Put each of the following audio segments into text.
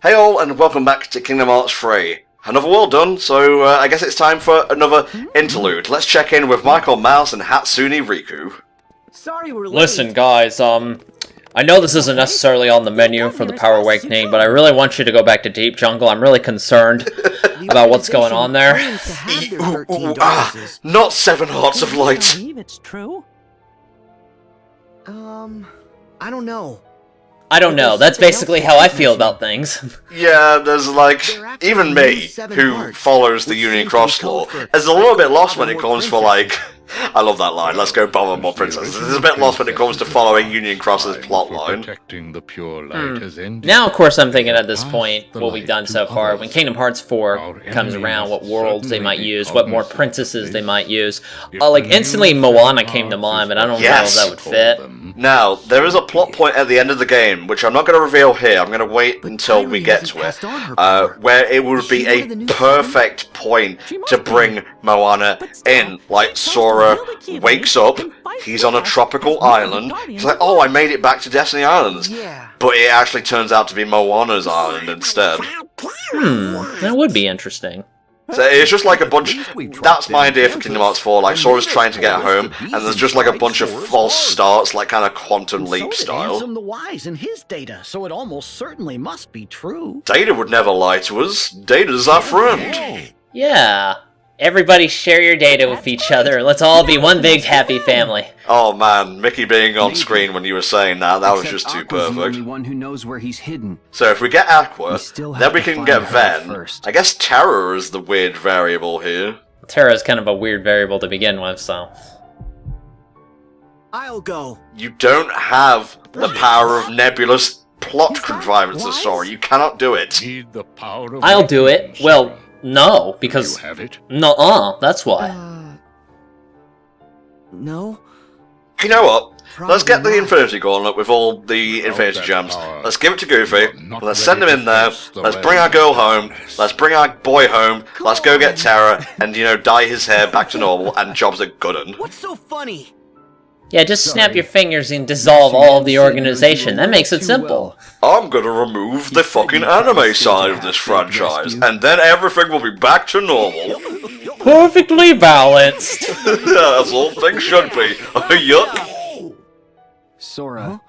Hey all, and welcome back to Kingdom Hearts 3. Another world done, so I guess it's time for another interlude. Let's check in with Michael Mouse and Hatsune Riku. Sorry we're late. Listen, guys, I know this isn't necessarily on the menu for the Power Awakening, but I really want you to go back to Deep Jungle. I'm really concerned about what's going on there. Not 7 Hearts of Light. It's true. I don't know. I don't know, that's basically how I feel about things. Yeah, there's like, even me, who follows the Union Cross law, is a little bit lost when it comes for like, I love that line, let's go bomb more princesses. It's a bit lost when it comes to following Union Cross's plotline. Now, of course, I'm thinking at this point, what we've done so far, when Kingdom Hearts 4 comes around, what worlds they might use, what more princesses they might use. Like, instantly Moana came to mind, but I don't know if that would fit. Now, there is a plot point at the end of the game, which I'm not going to reveal here, I'm going to wait until we get to it, where it would be a perfect point to bring Moana in. Like, Sora wakes up, he's on a tropical island, he's like, oh, I made it back to Destiny Islands, but it actually turns out to be Moana's island instead. That would be interesting. So it's just like a bunch, that's my idea for Kingdom Hearts 4, like Sora's trying to get home, and there's just like a bunch of false starts, like kind of Quantum Leap style. The wise in his data, so it almost certainly must be true. Data would never lie to us, Data's our friend. Yeah. Everybody share your data with each other. Let's all be one big happy family. Oh man, Mickey being on screen when you were saying that was just too perfect. The only one who knows where he's hidden. So if we get Aqua, then we can get Ven. I guess Terra is the weird variable here. Terra is kind of a weird variable to begin with, so... I'll go. You don't have the power of Nebula's plot contrivances, Sora. You cannot do it. I'll do it. Well... No, because... You have it? No, that's why. No? You know what? Let's get the Infinity Gauntlet with all the Infinity Gems. Let's give it to Goofy. Let's send him in there. Let's bring our girl home. Let's bring our boy home. Let's go get Terra and, you know, dye his hair back to normal and jobs are good 'un. What's so funny? Yeah, just snap your fingers and dissolve all of the organization. That makes it simple. I'm gonna remove the fucking anime side of this franchise, and then everything will be back to normal. Perfectly balanced. As all things should be. Yuck. Sora,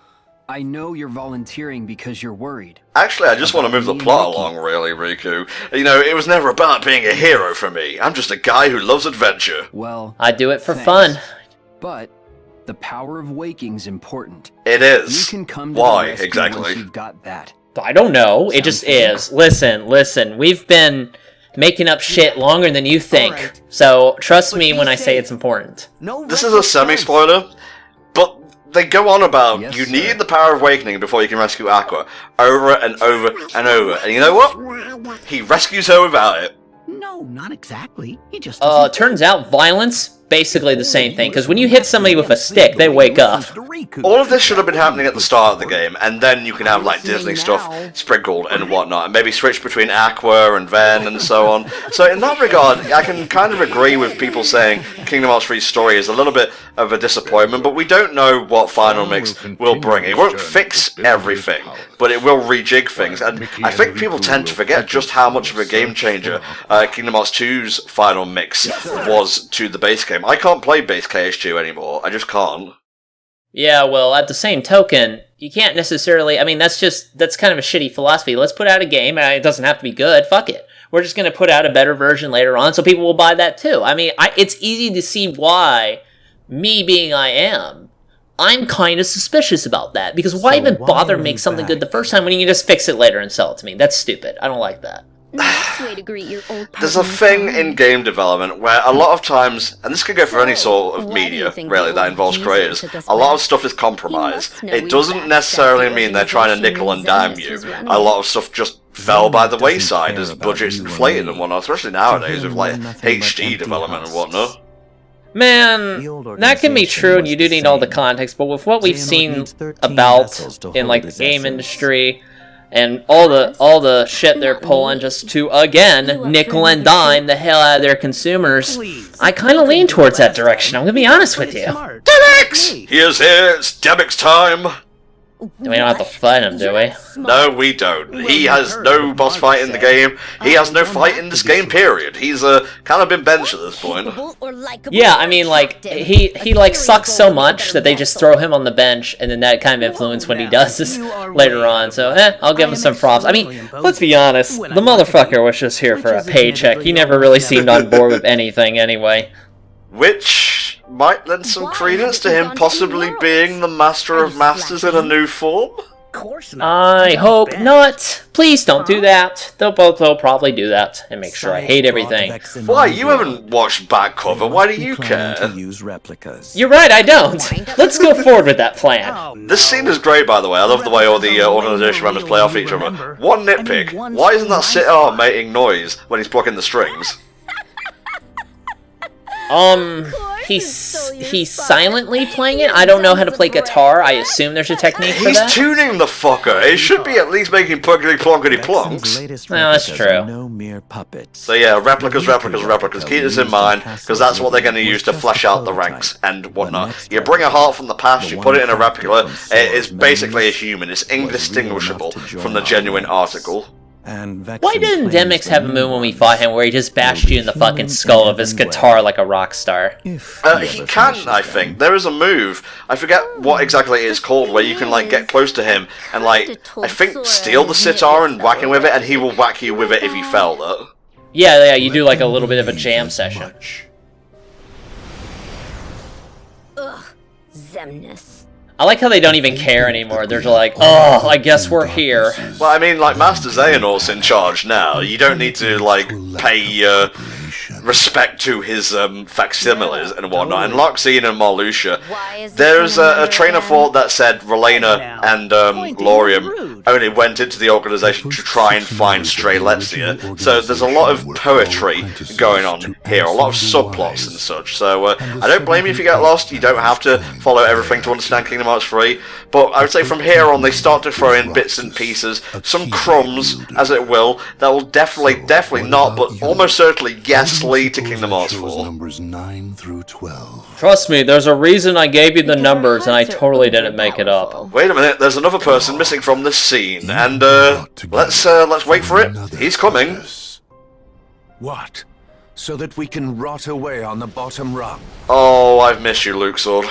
I know you're volunteering because you're worried. Actually, I just want to move the plot along, really, Riku. You know, it was never about being a hero for me. I'm just a guy who loves adventure. Well, I do it for fun. But the power of waking's important. It is. You can come to Why, the rescue exactly? once you've got that. I don't know. It just is. Listen. We've been making up shit longer than you think. Alright. So, trust me when I say it's important. No. This is a semi-spoiler, but they go on about Yes, you sir. need the power of awakening before you can rescue Aqua, over and over and over. And you know what? He rescues her without it. No, not exactly. He just Turns out violence, basically the same thing. Because when you hit somebody with a stick, they wake up. All of this should have been happening at the start of the game, and then you can have like Disney stuff sprinkled and whatnot, and maybe switch between Aqua and Ven and so on. So in that regard, I can kind of agree with people saying Kingdom Hearts 3's story is a little bit of a disappointment, but we don't know what Final Mix will bring. It won't fix everything, but it will rejig things, and I think people tend to forget just how much of a game changer Kingdom Hearts 2's Final Mix was to the base game. I can't play base KH2 anymore, I just can't. Yeah, well, at the same token, you can't necessarily... I mean, that's kind of a shitty philosophy. Let's put out a game, and it doesn't have to be good. Fuck it. We're just going to put out a better version later on, so people will buy that too. I mean, it's easy to see why, me being I am, I'm kind of suspicious about that. Because why even bother make something good the first time when you can just fix it later and sell it to me? That's stupid. I don't like that. Nice way to greet your old There's a thing in game development where a lot of times, and this could go for any sort of media, really, that involves creators, a lot of stuff is compromise. It doesn't necessarily mean they're trying to nickel and dime you. A lot of stuff just fell by the wayside as budgets inflated and whatnot, especially nowadays with like HD development and whatnot. Man, that can be true, and you do need all the context, but with what we've seen about in like the game industry, and all the shit they're pulling just to, again, nickel and dime the hell out of their consumers, I kind of lean towards that direction, I'm gonna be honest with you. Demix! He is here, it's Demix time! We don't have to fight him, do we? No, we don't. He has no boss fight in the game. He has no fight in this game, period. He's kind of been benched at this point. Yeah, I mean, like, he like sucks so much that they just throw him on the bench, and then that kind of influences what he does this later on. So, I'll give him some props. I mean, let's be honest, the motherfucker was just here for a paycheck. He never really seemed on board with anything anyway. Which might lend some credence to him possibly being the Master of Masters in a new form? I hope not. Please don't do that. They'll probably do that and make sure I hate everything. Why? You haven't watched back cover. Why do you care? You're right, I don't. Let's go forward with that plan. This scene is great, by the way. I love the way all the organization members play off each other. One nitpick. Why isn't that sitar making noise when he's plucking the strings? He's silently playing it. I don't know how to play guitar. I assume there's a technique for that. He's tuning the fucker. It should be at least making plunkety plonkety plonks. Well, that's true. No mere puppets. So yeah, replicas. Keep this in mind, because that's what they're going to use to flesh out the ranks and whatnot. You bring a heart from the past, you put it in a replica. It's basically a human. It's indistinguishable from the genuine article. Why didn't Demix have a move when we fought him where he just bashed you in the fucking skull with his guitar like a rock star? He can, I think. There is a move, I forget what exactly it is called, where you can like get close to him and like, I think steal the sitar and whack him with it, and he will whack you with it if you fell it. Yeah, you do like a little bit of a jam session. Ugh, Zemnis. I like how they don't even care anymore. They're just like, oh, I guess we're here. Well, I mean, like, Master Xehanort's in charge now. You don't need to, like, pay respect to his facsimiles and whatnot. And Loxine and Marluxia, there's a train of thought that said Relena and Laurium only went into the organization to try and find stray Lexia. So there's a lot of poetry going on here, a lot of subplots and such. So I don't blame you if you get lost. You don't have to follow everything to understand Kingdom Hearts 3. But I would say from here on, they start to throw in bits and pieces, some crumbs, as it will, that will definitely not, but almost certainly yes, lead to Kingdom Hearts 4. Numbers 9 through 12. Trust me, there's a reason I gave you the numbers and I totally didn't make it up. Wait a minute, there's another person missing from this scene, and let's wait for it. He's coming. What? So that we can rot away on the bottom rung. Oh, I've missed you, Luke Sword.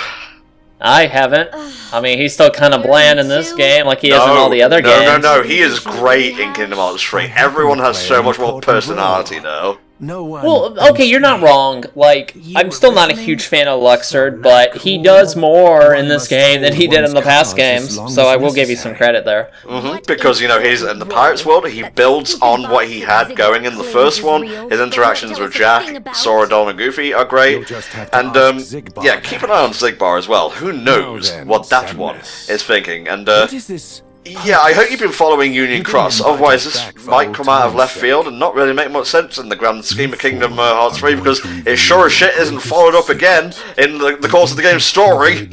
I haven't. I mean, he's still kind of bland in this game, like he is in all the other games. No, he is great in Kingdom Hearts 3. Everyone has so much more personality now. No one. Well, okay, you're not wrong. Like, I'm still not a huge fan of Luxord, but he does more in this game than he did in the past games, so I will give you some credit there. Because, you know, he's in the Pirates world, he builds on what he had going in the first one. His interactions with Jack, Sora, Don, and Goofy are great. And, yeah, keep an eye on Zigbar as well. Who knows what that one is thinking. And, What is this? yeah, I hope you've been following Union Cross, otherwise this might come out of left field and not really make much sense in the grand scheme of Kingdom Hearts 3, because it sure as shit isn't followed up again in the course of the game's story.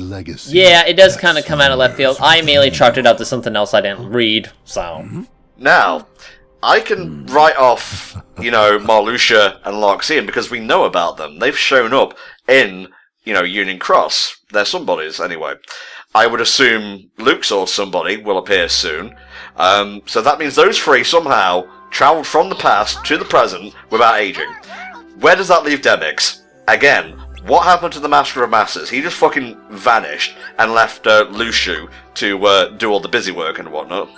Yeah, it does kind of come out of left field. I immediately chalked it up to something else I didn't read, so... Now, I can write off, you know, Marluxia and Loxine because we know about them. They've shown up in, you know, Union Cross. They're somebodies, anyway. I would assume Luke's or somebody will appear soon. So that means those three somehow travelled from the past to the present without aging. Where does that leave Demix? Again, what happened to the Master of Masters? He just fucking vanished and left Lushu to do all the busy work and whatnot.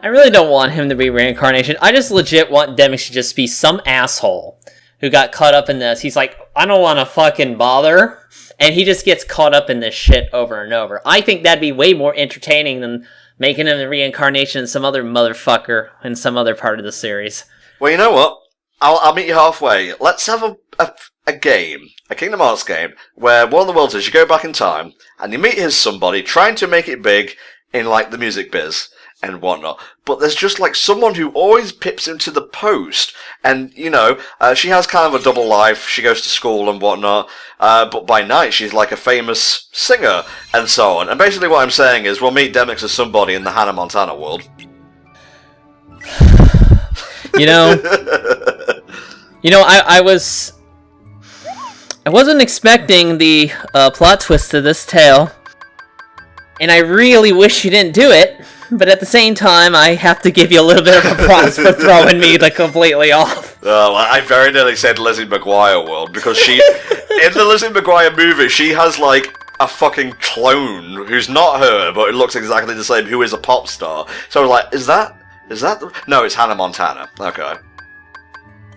I really don't want him to be reincarnation. I just legit want Demix to just be some asshole who got caught up in this. He's like, I don't want to fucking bother. And he just gets caught up in this shit over and over. I think that'd be way more entertaining than making him the reincarnation of some other motherfucker in some other part of the series. Well, you know what? I'll meet you halfway. Let's have a game, a Kingdom Hearts game, where one of the worlds is you go back in time, and you meet his somebody trying to make it big in, like, the music biz and whatnot. But there's just, like, someone who always pips him to the post. And, you know, she has kind of a double life. She goes to school and whatnot. But by night, she's like a famous singer and so on. And basically what I'm saying is we'll meet Demix as somebody in the Hannah Montana world. You know, I wasn't expecting the plot twist to this tale. And I really wish you didn't do it, but at the same time, I have to give you a little bit of a props for throwing me completely off. Well, I very nearly said Lizzie McGuire world, because she, in the Lizzie McGuire movie, she has, like, a fucking clone who's not her, but it looks exactly the same, who is a pop star. So I was like, is that no, it's Hannah Montana. Okay.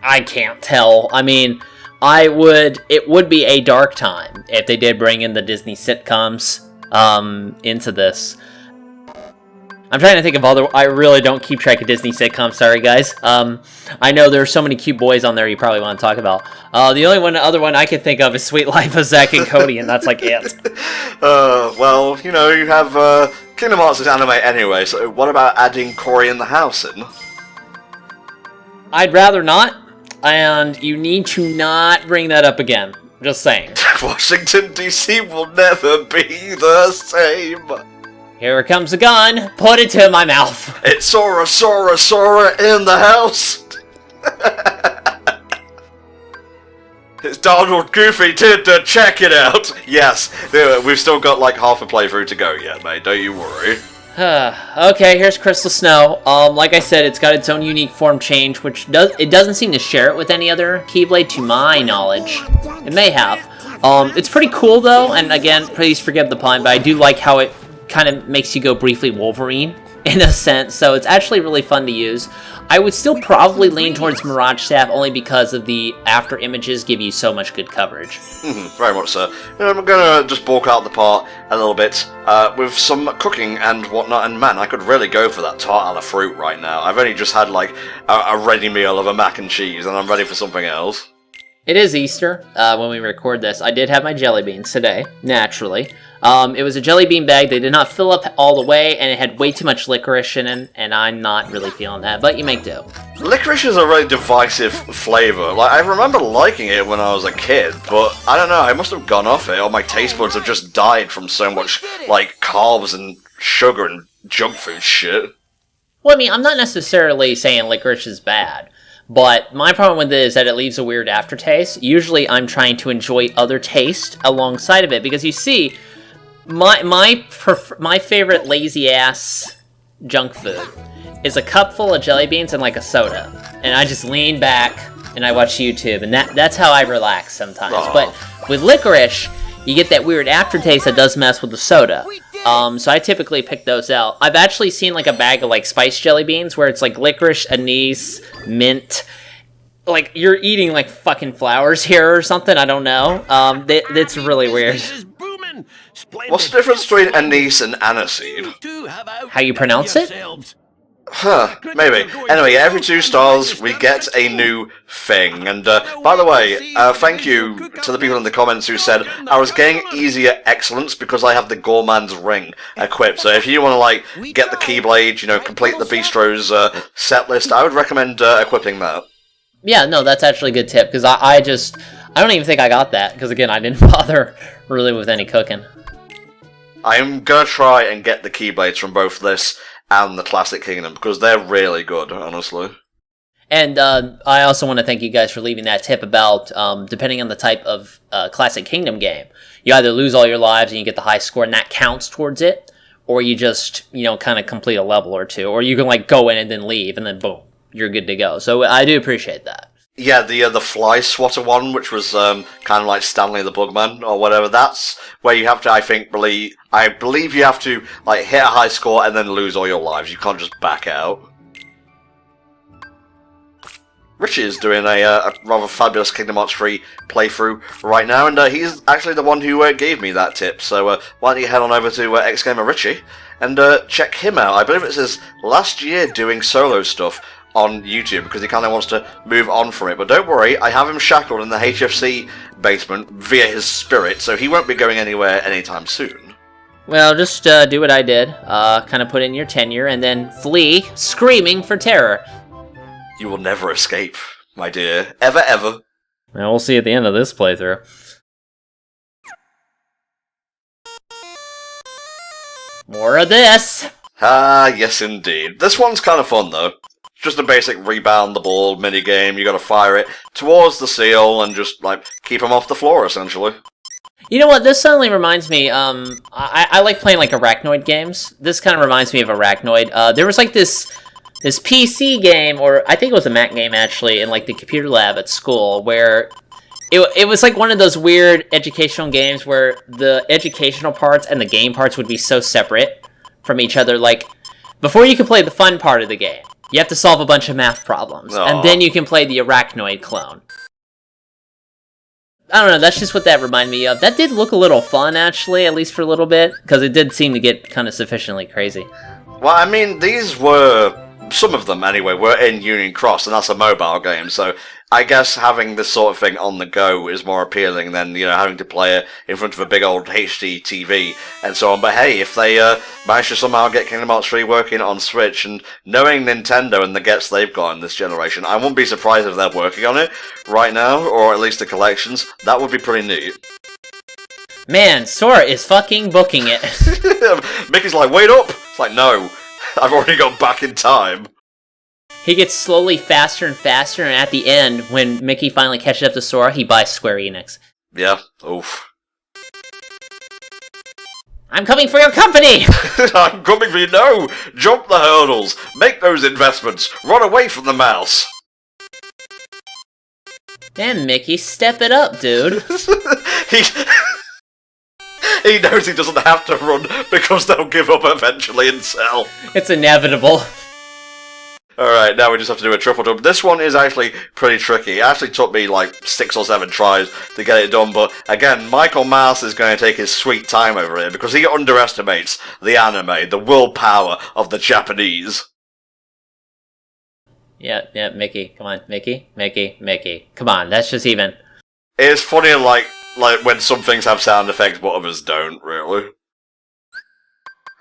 I can't tell. I mean, it would be a dark time if they did bring in the Disney sitcoms into this. I'm trying to think of I really don't keep track of Disney sitcoms, sorry guys. I know there's so many cute boys on there you probably want to talk about. The only other one I can think of is Sweet Life of Zack and Cody, and that's like it. Well, you know, you have Kingdom Hearts is anime anyway, so what about adding Cory in the house in? I'd rather not, and you need to not bring that up again. Just saying. Washington, D.C. will never be the same. Here comes a gun. Put it to my mouth. It's Sora in the house. It's Donald Goofy to check it out. Yes, we've still got like half a playthrough to go yet, mate. Don't you worry. Okay, here's Crystal Snow. Like I said, it's got its own unique form change, which doesn't seem to share it with any other Keyblade, to my knowledge. It may have. It's pretty cool though, and again, please forgive the pun, but I do like how it kind of makes you go briefly Wolverine, in a sense, so it's actually really fun to use. I would still probably lean towards Mirage Staff only because of the after images give you so much good coverage. Very much so. I'm gonna just bulk out the part a little bit with some cooking and whatnot, and man, I could really go for that tart a la fruit right now. I've only just had like a ready meal of a mac and cheese, and I'm ready for something else. It is Easter when we record this. I did have my jelly beans today, naturally. It was a jelly bean bag. They did not fill up all the way, and it had way too much licorice in it, and I'm not really feeling that, but you make do. Licorice is a really divisive flavour. Like, I remember liking it when I was a kid, but I don't know, I must have gone off it, or my taste buds have just died from so much, like, carbs and sugar and junk food shit. Well, I mean, I'm not necessarily saying licorice is bad. But my problem with it is that it leaves a weird aftertaste. Usually I'm trying to enjoy other taste alongside of it, because you see, my favorite lazy-ass junk food is a cup full of jelly beans and like a soda. And I just lean back and I watch YouTube, and that's how I relax sometimes. Aww. But with licorice, you get that weird aftertaste that does mess with the soda. So I typically pick those out. I've actually seen like a bag of like spiced jelly beans where it's like licorice, anise, mint. Like you're eating like fucking flowers here or something. I don't know. It's really weird. What's the difference between anise and aniseed? How you pronounce it? Huh, maybe. Anyway, every 2 stars we get a new thing. And by the way, thank you to the people in the comments who said I was getting easier excellence because I have the Gorman's Ring equipped. So if you want to like get the Keyblade, you know, complete the Bistro's set list, I would recommend equipping that. Yeah, no, that's actually a good tip, because I don't even think I got that, because again, I didn't bother really with any cooking. I'm gonna try and get the Keyblades from both this and the Classic Kingdom, because they're really good, honestly. And I also want to thank you guys for leaving that tip about, depending on the type of Classic Kingdom game, you either lose all your lives and you get the high score and that counts towards it, or you just, you know, kind of complete a level or two, or you can like go in and then leave, and then boom, you're good to go. So I do appreciate that. Yeah, the fly swatter one, which was kind of like Stanley the Bugman or whatever. That's where you have to, I believe you have to like hit a high score and then lose all your lives. You can't just back out. Richie is doing a rather fabulous Kingdom Hearts 3 playthrough right now, and he's actually the one who gave me that tip. So why don't you head on over to XGamer Richie and check him out. I believe it's his last year doing solo stuff on YouTube, because he kind of wants to move on from it. But don't worry, I have him shackled in the HFC basement via his spirit, so he won't be going anywhere anytime soon. Well, just do what I did, kind of put in your tenure, and then flee, screaming for terror. You will never escape, my dear. Ever, ever. Well, we'll see at the end of this playthrough. More of this! Ah, yes indeed. This one's kind of fun, though. Just a basic rebound the ball minigame. You gotta fire it towards the seal and just, like, keep him off the floor, essentially. You know what? This suddenly reminds me. I like playing like Arachnoid games. This kind of reminds me of Arachnoid. There was like this PC game, or I think it was a Mac game actually, in like the computer lab at school, where it was like one of those weird educational games where the educational parts and the game parts would be so separate from each other. Like, before you can play the fun part of the game, you have to solve a bunch of math problems, and then you can play the Arachnoid clone. I don't know, that's just what that reminded me of. That did look a little fun, actually, at least for a little bit, because it did seem to get kind of sufficiently crazy. Well, I mean, these were, some of them anyway, were in Union Cross, and that's a mobile game, so I guess having this sort of thing on the go is more appealing than, you know, having to play it in front of a big old HD TV and so on. But hey, if they manage to somehow get Kingdom Hearts 3 working on Switch, and knowing Nintendo and the gets they've got in this generation, I wouldn't be surprised if they're working on it right now, or at least the collections. That would be pretty neat. Man, Sora is fucking booking it. Mickey's like, wait up! It's like, no, I've already gone back in time. He gets slowly faster and faster, and at the end, when Mickey finally catches up to Sora, he buys Square Enix. Yeah, oof. I'm coming for your company! I'm coming for you, no! Jump the hurdles, make those investments, run away from the mouse! Damn, Mickey, step it up, dude. He knows he doesn't have to run because they'll give up eventually and sell. It's inevitable. Alright, now we just have to do a triple jump. This one is actually pretty tricky. It actually took me like 6 or 7 tries to get it done, but again, Michael Mars is going to take his sweet time over here because he underestimates the anime, the willpower of the Japanese. Yeah, Mickey, come on, Mickey, come on, that's just even. It's funny like when some things have sound effects but others don't, really.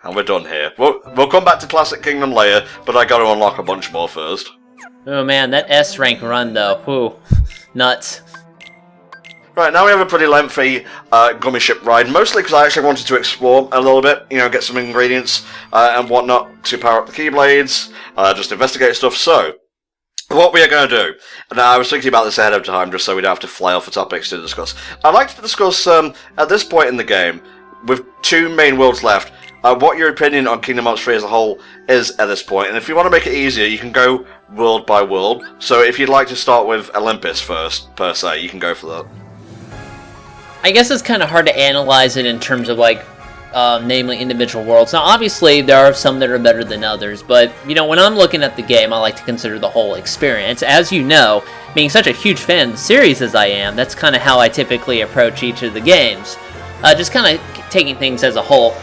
And we're done here. We'll come back to Classic Kingdom later, but I gotta unlock a bunch more first. Oh man, that S rank run though, whew, nuts. Right, now we have a pretty lengthy gummy ship ride, mostly because I actually wanted to explore a little bit, you know, get some ingredients and whatnot to power up the Keyblades, just investigate stuff. So, what we are going to do, and I was thinking about this ahead of time just so we don't have to fly off the topics to discuss. I'd like to discuss, at this point in the game, with 2 main worlds left, what your opinion on Kingdom Hearts 3 as a whole is at this point. And if you want to make it easier, you can go world by world. So if you'd like to start with Olympus first, per se, you can go for that. I guess it's kind of hard to analyze it in terms of, like, namely individual worlds. Now, obviously, there are some that are better than others, but, you know, when I'm looking at the game, I like to consider the whole experience. As you know, being such a huge fan of the series as I am, that's kind of how I typically approach each of the games. Just kind of taking things as a whole.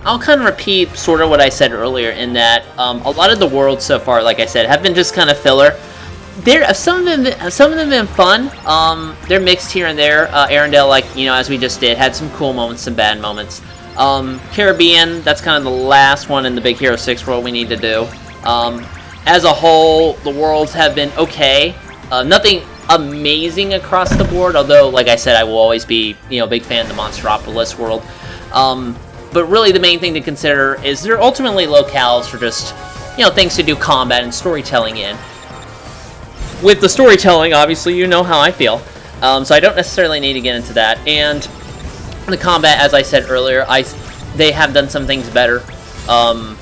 I'll kind of repeat sort of what I said earlier in that a lot of the worlds so far, like I said, have been just kind of filler. Some of them have been fun. They're mixed here and there. Arendelle, like, you know, as we just did, had some cool moments, some bad moments. Caribbean, that's kind of the last one in the Big Hero 6 world we need to do. As a whole, the worlds have been okay. Nothing amazing across the board, although, like I said, I will always be, you know, a big fan of the Monsteropolis world. But really the main thing to consider is they're ultimately locales for just, you know, things to do combat and storytelling in. With the storytelling, obviously, you know how I feel. So I don't necessarily need to get into that. And the combat, as I said earlier, they have done some things better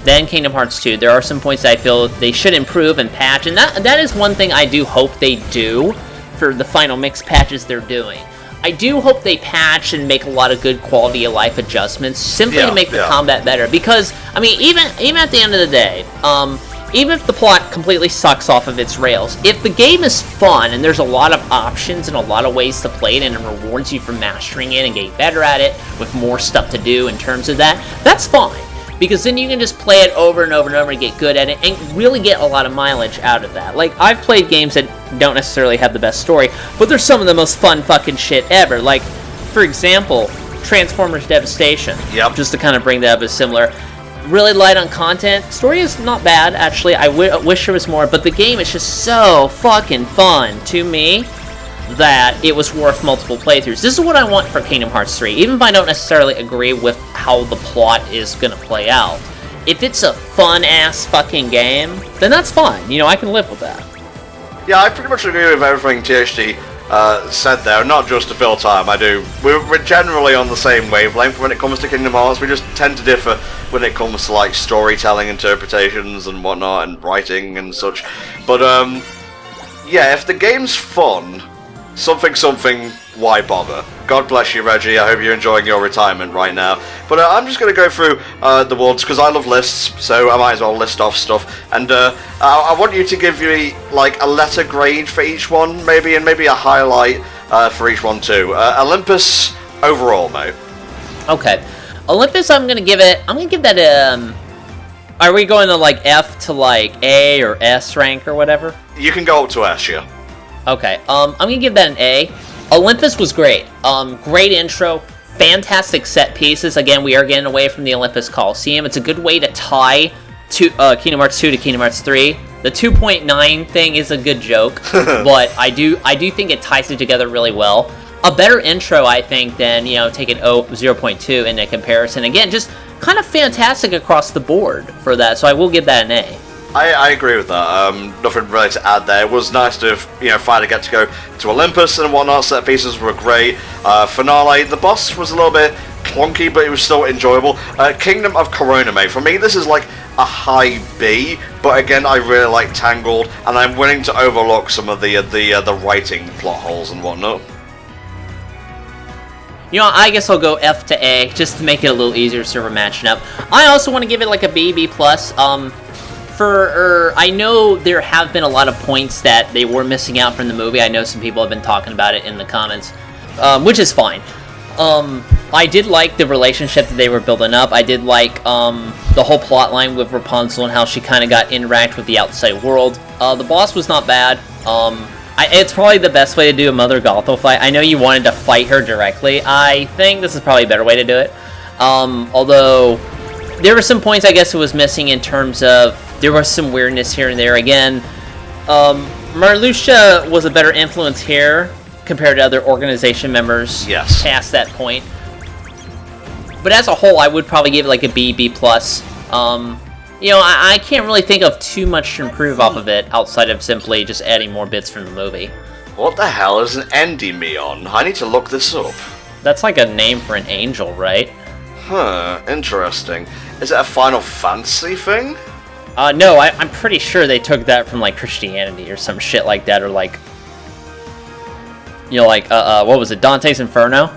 than Kingdom Hearts 2. There are some points that I feel they should improve and patch, and that is one thing I do hope they do for the final mix patches they're doing. I do hope they patch and make a lot of good quality of life adjustments simply to make the combat better. Because, I mean, even at the end of the day, even if the plot completely sucks off of its rails, if the game is fun and there's a lot of options and a lot of ways to play it and it rewards you for mastering it and getting better at it with more stuff to do in terms of that, that's fine. Because then you can just play it over and over and over and get good at it and really get a lot of mileage out of that. Like, I've played games that don't necessarily have the best story, but they're some of the most fun fucking shit ever. Like, for example, Transformers Devastation. Yep. Just to kind of bring that up as similar. Really light on content. Story is not bad, actually. I wish there was more, but the game is just so fucking fun to me that it was worth multiple playthroughs. This is what I want for Kingdom Hearts 3, even if I don't necessarily agree with how the plot is gonna play out. If it's a fun-ass fucking game, then that's fine. You know, I can live with that. Yeah, I pretty much agree with everything THD said there, not just to fill time. We're generally on the same wavelength when it comes to Kingdom Hearts. We just tend to differ when it comes to like storytelling, interpretations, and whatnot, and writing and such. But yeah, if the game's fun, something, why bother? God bless you, Reggie. I hope you're enjoying your retirement right now. But I'm just going to go through the worlds, because I love lists, so I might as well list off stuff. And I want you to give me, like, a letter grade for each one, maybe, and maybe a highlight for each one, too. Olympus, overall, mate. Okay. Olympus, I'm going to give that are we going to, like, F to, like, A or S rank or whatever? You can go up to S, yeah. Okay, I'm gonna give that an A. Olympus was great. Great intro, fantastic set pieces. Again, we are getting away from the Olympus Coliseum. It's a good way to tie Kingdom Hearts 2 to Kingdom Hearts 3. The 2.9 thing is a good joke, but I do think it ties it together really well. A better intro, I think, than, taking 0.2 into comparison. Again, just kind of fantastic across the board for that, so I will give that an A. I agree with that. Nothing really to add there. It was nice to, finally get to go to Olympus and whatnot. Set pieces were great. Finale, the boss was a little bit clunky, but it was still enjoyable. Kingdom of Corona, mate. For me, this is like a high B, but again, I really like Tangled, and I'm willing to overlook some of the writing plot holes and whatnot. I guess I'll go F to A, just to make it a little easier so we're matching up. I also want to give it like a B plus. I know there have been a lot of points that they were missing out from the movie. I know some people have been talking about it in the comments, which is fine. I did like the relationship that they were building up. I did like the whole plot line with Rapunzel and how she kind of got interact with the outside world. The boss was not bad. It's probably the best way to do a Mother Gothel fight. I know you wanted to fight her directly. I think this is probably a better way to do it. Although there were some points I guess it was missing in terms of there was some weirdness here and there. Again, Marluxia was a better influence here compared to other organization members past that point. But as a whole, I would probably give it like a B plus. I can't really think of too much to improve off of it outside of simply just adding more bits from the movie. What the hell is an Endymion? I need to look this up. That's like a name for an angel, right? Huh, interesting. Is it a Final Fantasy thing? No, I'm pretty sure they took that from, like, Christianity or some shit like that, or, like, what was it, Dante's Inferno?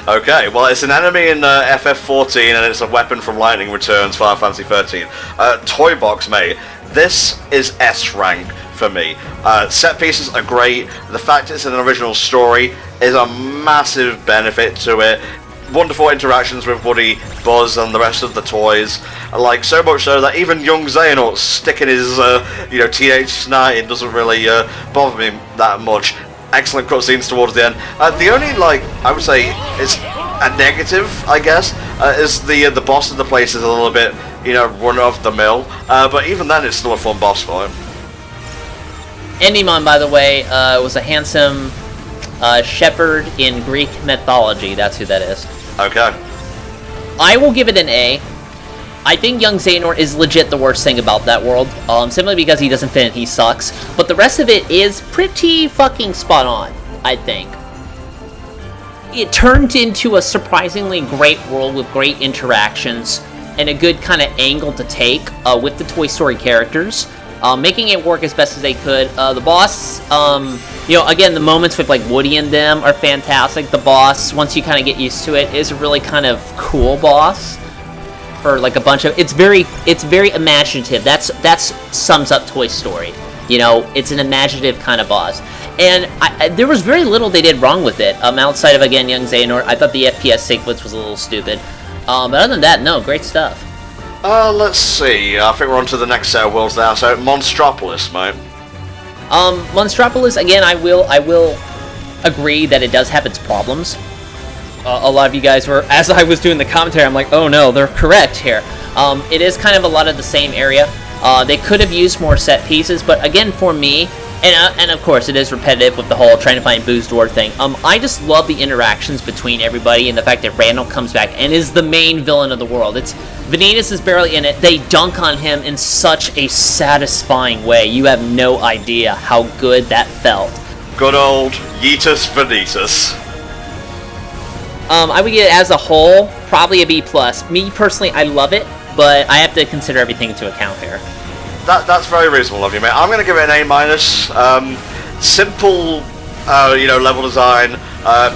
Okay, well, it's an enemy in FF14, and it's a weapon from Lightning Returns, Final Fantasy 13. Toy box, mate. This is S rank for me. Set pieces are great. The fact it's an original story is a massive benefit to it. Wonderful interactions with Woody, Buzz, and the rest of the toys. Like, so much so that even young Xehanort sticking his, teenage snot in doesn't really bother me that much. Excellent cutscenes towards the end. The only, I would say, is a negative, I guess, is the boss of the place is a little bit, run of the mill. But even then, it's still a fun boss fight. Endymion, by the way, was a handsome shepherd in Greek mythology. That's who that is. Okay. I will give it an A. I think young Xehanort is legit the worst thing about that world, simply because he doesn't fit and he sucks. But the rest of it is pretty fucking spot on, I think. It turned into a surprisingly great world with great interactions and a good kind of angle to take with the Toy Story characters, making it work as best as they could. The boss, again, the moments with like Woody and them are fantastic. The boss, once you kind of get used to it, is a really kind of cool boss. For like a bunch of, it's very imaginative. That's sums up Toy Story. It's an imaginative kind of boss, and there was very little they did wrong with it. Outside of again young Xehanort, I thought the FPS sequence was a little stupid. But other than that, no, great stuff. Let's see. I think we're on to the next set of worlds now. So Monstropolis, mate. Monstropolis, again, I will agree that it does have its problems. A lot of you guys were, as I was doing the commentary, I'm like, oh no, they're correct here. It is kind of a lot of the same area. They could have used more set pieces, but again, for me, and of course, it is repetitive with the whole trying to find Boo's door thing. I just love the interactions between everybody and the fact that Randall comes back and is the main villain of the world. Vanitas is barely in it. They dunk on him in such a satisfying way. You have no idea how good that felt. Good old Yeetus Vanitas. I would get it as a whole, probably a B+. Me, personally, I love it, but I have to consider everything into account here. That's very reasonable of you, mate. I'm going to give it an A-. Simple, level design,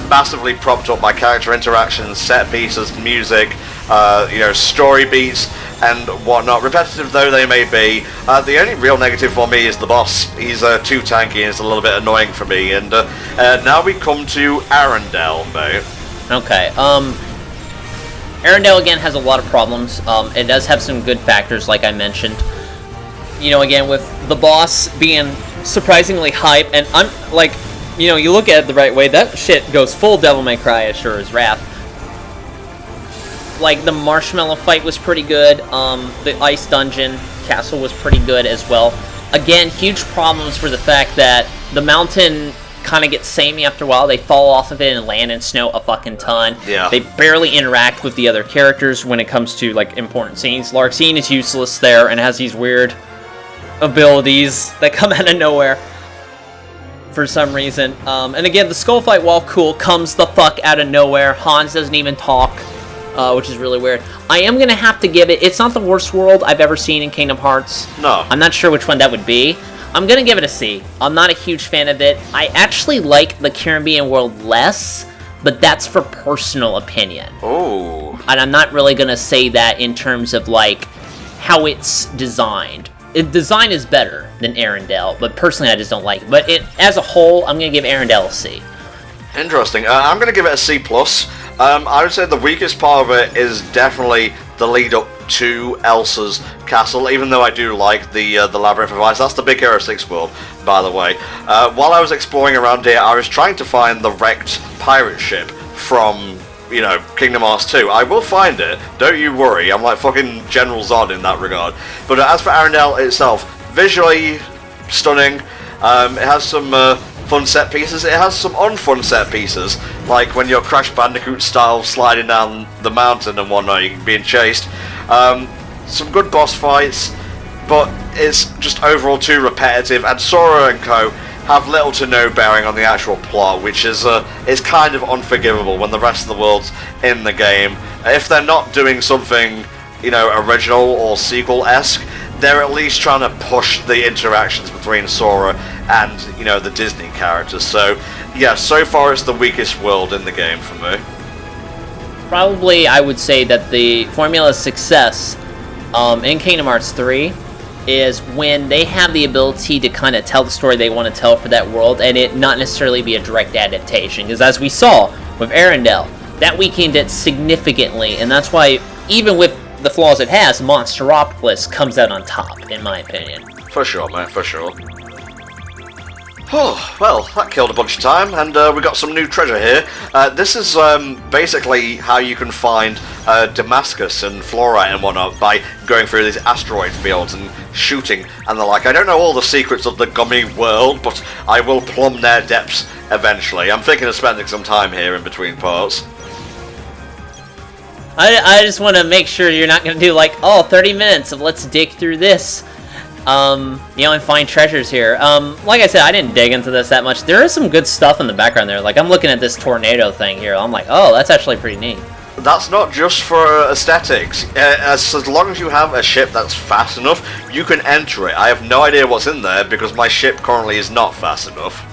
massively propped up by character interactions, set pieces, music, story beats, and whatnot. Repetitive though they may be, the only real negative for me is the boss. He's too tanky and it's a little bit annoying for me. And now we come to Arendelle, mate. Okay, Arendelle again has a lot of problems. It does have some good factors, like I mentioned. Again, with the boss being surprisingly hype, and I'm like, you look at it the right way, that shit goes full Devil May Cry as sure as Wrath. Like, the marshmallow fight was pretty good, the ice dungeon castle was pretty good as well. Again, huge problems for the fact that the mountain kind of gets samey after a while. They fall off of it and land in snow a fucking ton. Yeah. They barely interact with the other characters when it comes to, like, important scenes. Larxene is useless there and has these weird abilities that come out of nowhere for some reason. And again, the skull fight, while cool, comes the fuck out of nowhere. Hans doesn't even talk, which is really weird. I am going to have to give it... It's not the worst world I've ever seen in Kingdom Hearts. No. I'm not sure which one that would be. I'm going to give it a C. I'm not a huge fan of it. I actually like the Caribbean world less, but that's for personal opinion. Oh. And I'm not really going to say that in terms of, like, how it's designed. Design is better than Arendelle, but personally I just don't like it. But as a whole, I'm going to give Arendelle a C. Interesting. I'm going to give it a C+. I would say the weakest part of it is definitely the lead up to Elsa's castle, even though I do like the Labyrinth of Ice. That's the Big Hero 6 world, by the way. While I was exploring around here, I was trying to find the wrecked pirate ship from, Kingdom Hearts 2. I will find it, don't you worry. I'm like fucking General Zod in that regard. But as for Arendelle itself, visually stunning. It has some fun set pieces. It has some unfun set pieces, like when you're Crash Bandicoot style sliding down the mountain and whatnot, you're being chased. Some good boss fights, but it's just overall too repetitive, and Sora and co. have little to no bearing on the actual plot, which is kind of unforgivable when the rest of the world's in the game. If they're not doing something, original or sequel-esque, they're at least trying to push the interactions between Sora and, the Disney characters. So, yeah, so far it's the weakest world in the game for me. Probably, I would say that the formula's success in Kingdom Hearts 3 is when they have the ability to kind of tell the story they want to tell for that world, and it not necessarily be a direct adaptation. Because as we saw with Arendelle, that weakened it significantly, and that's why, even with the flaws it has, Monsteropolis comes out on top, in my opinion. For sure, mate, for sure. Oh, well, that killed a bunch of time, and we got some new treasure here. This is basically how you can find Damascus and fluorite and whatnot by going through these asteroid fields and shooting and the like. I don't know all the secrets of the gummy world, but I will plumb their depths eventually. I'm thinking of spending some time here in between parts. I just want to make sure you're not going to do 30 minutes of let's dig through this. And find treasures here. Like I said, I didn't dig into this that much. There is some good stuff in the background there. Like, I'm looking at this tornado thing here. I'm like, oh, that's actually pretty neat. That's not just for aesthetics. As long as you have a ship that's fast enough, you can enter it. I have no idea what's in there because my ship currently is not fast enough.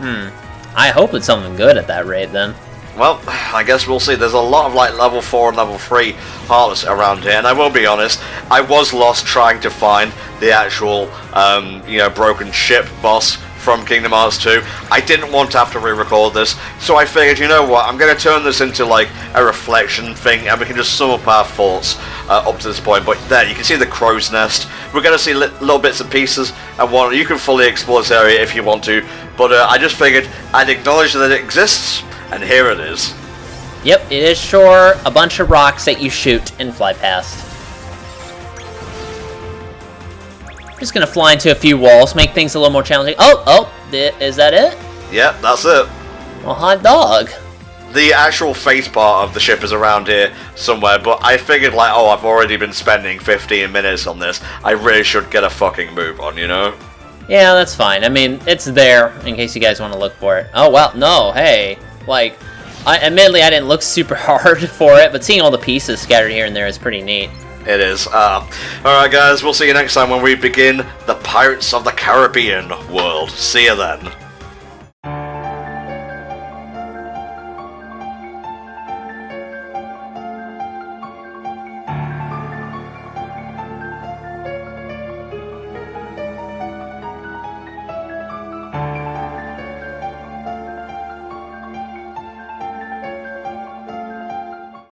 I hope it's something good at that rate, then. Well, I guess we'll see. There's a lot of level 4 and level 3 Heartless around here, and I will be honest, I was lost trying to find the actual, broken ship boss from Kingdom Hearts 2. I didn't want to have to re-record this, so I figured, you know what, I'm going to turn this into a reflection thing, and we can just sum up our thoughts up to this point. But there, you can see the crow's nest. We're going to see little bits and pieces, and you can fully explore this area if you want to, but I just figured I'd acknowledge that it exists. And here it is. Yep, it is sure a bunch of rocks that you shoot and fly past. Just gonna fly into a few walls, make things a little more challenging. Oh, is that it? Yep, that's it. Well, hot dog. The actual face part of the ship is around here somewhere, but I figured I've already been spending 15 minutes on this. I really should get a fucking move on, Yeah, that's fine. I mean, it's there in case you guys want to look for it. Oh, well, no, hey. Like, admittedly, I didn't look super hard for it, but seeing all the pieces scattered here and there is pretty neat. It is. Alright guys, we'll see you next time when we begin the Pirates of the Caribbean world. See you then.